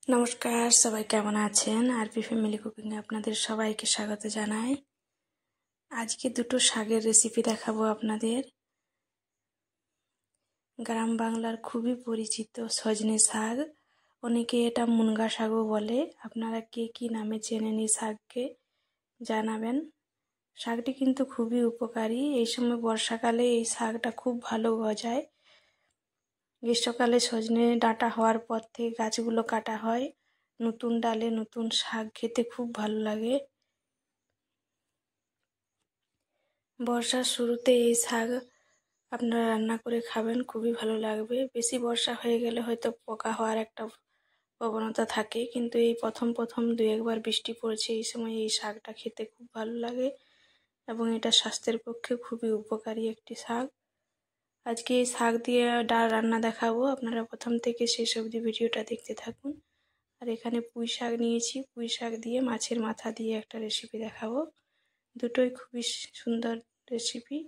নমস্কার, সবাই কেমন আছেন? আরপি ফ্যামিলি কুকিংয়ে আপনাদের সবাইকে স্বাগত জানাই। আজকে দুটো শাকের রেসিপি দেখাবো আপনাদের। গ্রাম বাংলার খুবই পরিচিত সজনে শাক, অনেকে এটা মুনগা শাকও বলে। আপনারা কে কী নামে চেনেন এই শাককে জানাবেন। শাকটি কিন্তু খুবই উপকারী। এই সময় বর্ষাকালে এই শাকটা খুব ভালো গজায়। গ্রীষ্মকালে সজনে ডাঁটা হওয়ার পর থেকে গাছগুলো কাটা হয়, নতুন ডালে নতুন শাক খেতে খুব ভালো লাগে। বর্ষার শুরুতে এই শাক আপনারা রান্না করে খাবেন, খুবই ভালো লাগবে। বেশি বর্ষা হয়ে গেলে হয়তো পোকা হওয়ার একটা প্রবণতা থাকে, কিন্তু এই প্রথম প্রথম 2-1বার বৃষ্টি পড়েছে, এই সময় এই শাকটা খেতে খুব ভালো লাগে এবং এটা স্বাস্থ্যের পক্ষে খুবই উপকারী একটি শাক। আজকে এই শাক দিয়ে ডাল রান্না দেখাবো, আপনারা প্রথম থেকে শেষ অবধি ভিডিওটা দেখতে থাকুন। আর এখানে পুঁই শাক নিয়েছি, পুঁই শাক দিয়ে মাছের মাথা দিয়ে একটা রেসিপি দেখাবো। দুটোই খুবই সুন্দর রেসিপি।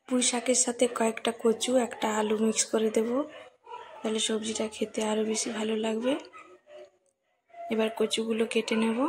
পুঁই শাকের সাথে কয়েকটা কচু, একটা আলু মিক্স করে দেব, তাহলে সবজিটা খেতে আরও বেশি ভালো লাগবে। এবার কচুগুলো কেটে নেব।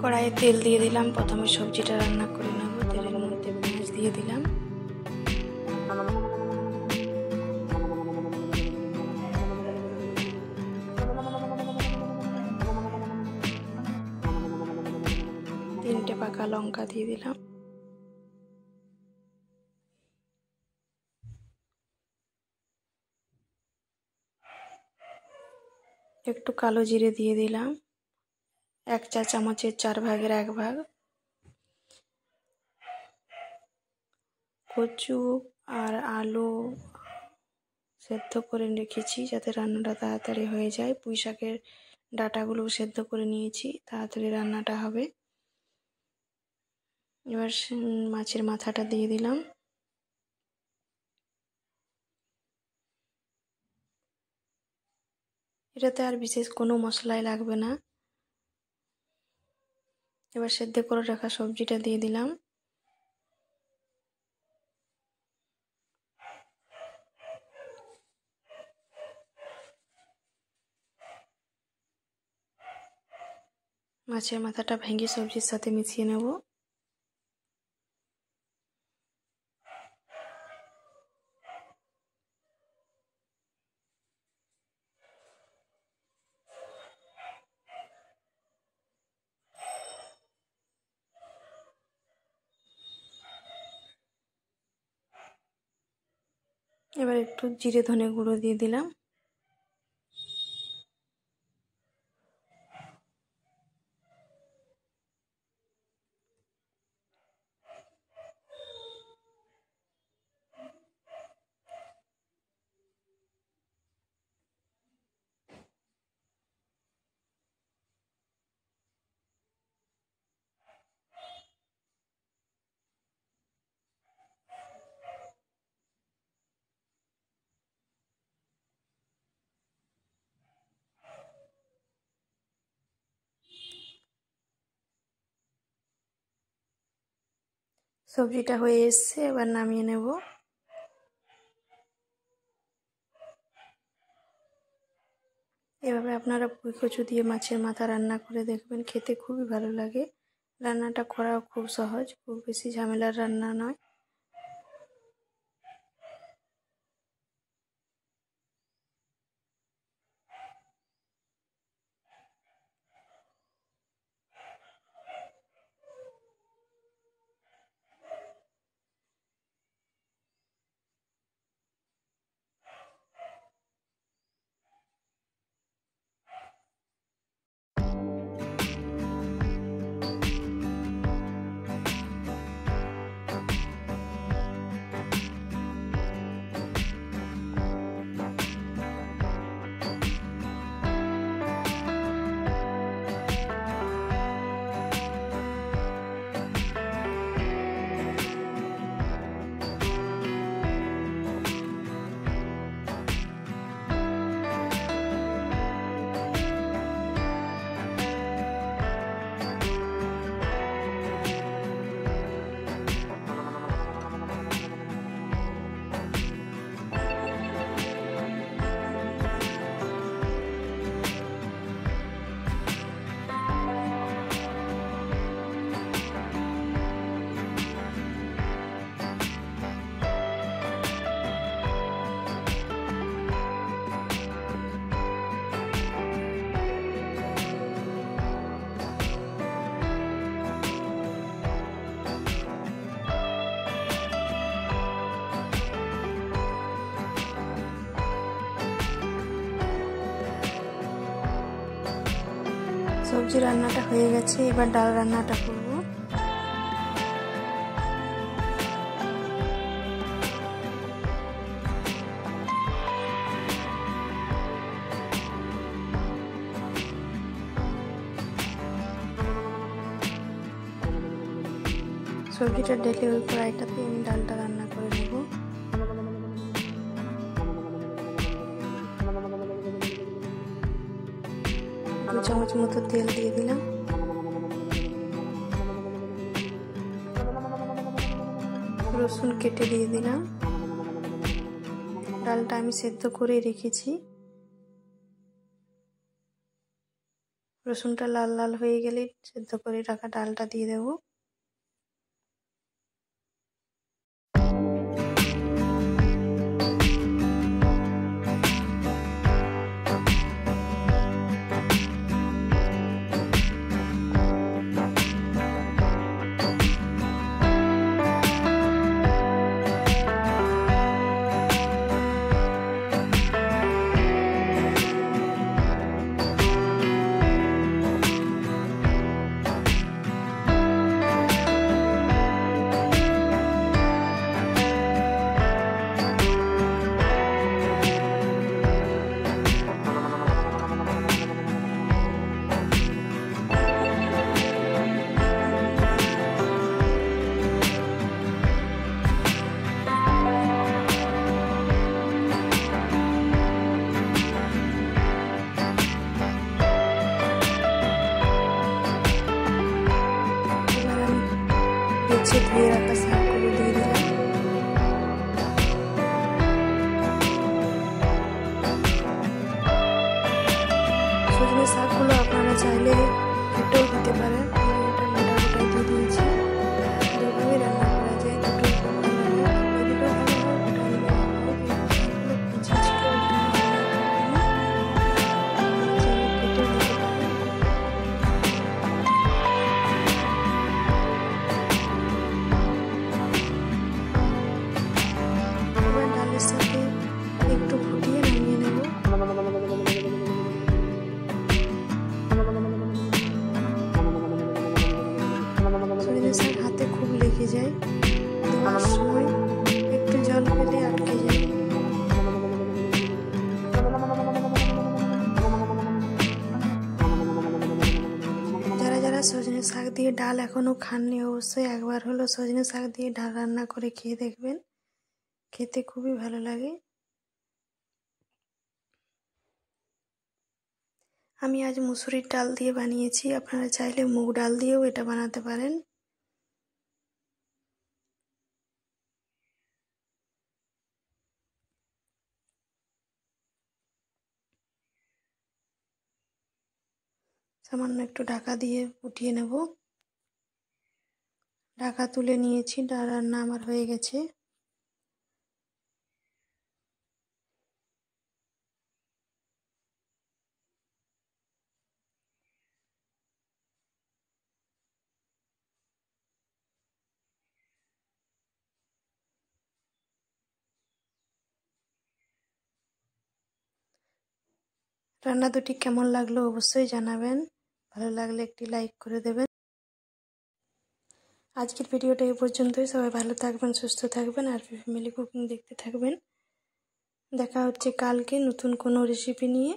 কড়াইয়ে তেল দিয়ে দিলাম। প্রথমে সবজিটা রান্না করে নেব। তেলের মধ্যে পেঁয়াজ দিয়ে দিলাম। তিনটে পাকা লঙ্কা দিয়ে দিলাম। একটু কালো জিরে দিয়ে দিলাম। 1 চা চামচের 4 ভাগের 1 ভাগ। কচু আর আলু সেদ্ধ করে রেখেছি যাতে রান্নাটা তাড়াতাড়ি হয়ে যায়। পুঁই শাকের ডাঁটাগুলো সেদ্ধ করে নিয়েছি, তাড়াতাড়ি রান্নাটা হবে। এবার মাছের মাথাটা দিয়ে দিলাম। এটাতে আর বিশেষ কোনো মশলাই লাগবে না। এবার সেদ্ধ করে রাখা সবজিটা দিয়ে দিলাম। মাছের মাথাটা ভেঙে সবজির সাথে মিশিয়ে নেব। এবার একটু জিরে ধনে গুঁড়ো দিয়ে দিলাম। সবজিটা হয়ে এসছে, এবার নামিয়ে নেব। এভাবে আপনারা পুঁই কচু দিয়ে মাছের মাথা রান্না করে দেখবেন, খেতে খুবই ভালো লাগে। রান্নাটা করাও খুব সহজ, খুব বেশি ঝামেলার রান্না নয়। সবজি রান্নাটা হয়ে গেছে, এবার ডাল রান্নাটা করব। সবজিটা ঢেলে ওই কড়াইটাতে আমি ডালটা রান্না করে নেব। দু চামচ মতো তেল দিয়ে দিলাম। রসুন কেটে দিয়ে দিলাম। ডালটা আমি সেদ্ধ করে রেখেছি। রসুনটা লাল লাল হয়ে গেলেই সেদ্ধ করে রাখা ডালটা দিয়ে দেব। বেছে ধুয়ে রাখা শাকগুলো দিয়ে দিলাম। সজনে শাকগুলো আপনারা চাইলে কেটেও দিতে পারেন। আমি এটা গোটা গোটা দিয়ে দিয়েছি। দুভাবে রান্না করা যায়, দুটো সাথে একটু ফুটিয়ে নামিয়ে নেব। সজনে শাক হাতে খুব লেগে যায়, ধোয়ার সময় একটু জল পেলে আটকে যায়। যারা যারা সজনে শাক দিয়ে ডাল এখনো খাননি অবশ্যই একবার হলো সজনে শাক দিয়ে ডাল রান্না করে খেয়ে দেখবেন, খেতে খুবই ভালো লাগে। আমি আজ মুসুরির ডাল দিয়ে বানিয়েছি, আপনারা চাইলে মুগ ডাল দিয়েও এটা বানাতে পারেন। সামান্য একটু ঢাকা দিয়ে ফুটিয়ে নেব। ঢাকা তুলে নিয়েছি, ডাল রান্না আমার হয়ে গেছে। রান্না দুটি কেমন লাগলো অবশ্যই জানাবেন, ভালো লাগলে একটি লাইক করে দেবেন। আজকের ভিডিওটা এই পর্যন্তই। সবাই ভালো থাকবেন, সুস্থ থাকবেন, আর ফ্যামিলি কুকিং দেখতে থাকবেন। দেখা হচ্ছে কালকে নতুন কোনো রেসিপি নিয়ে।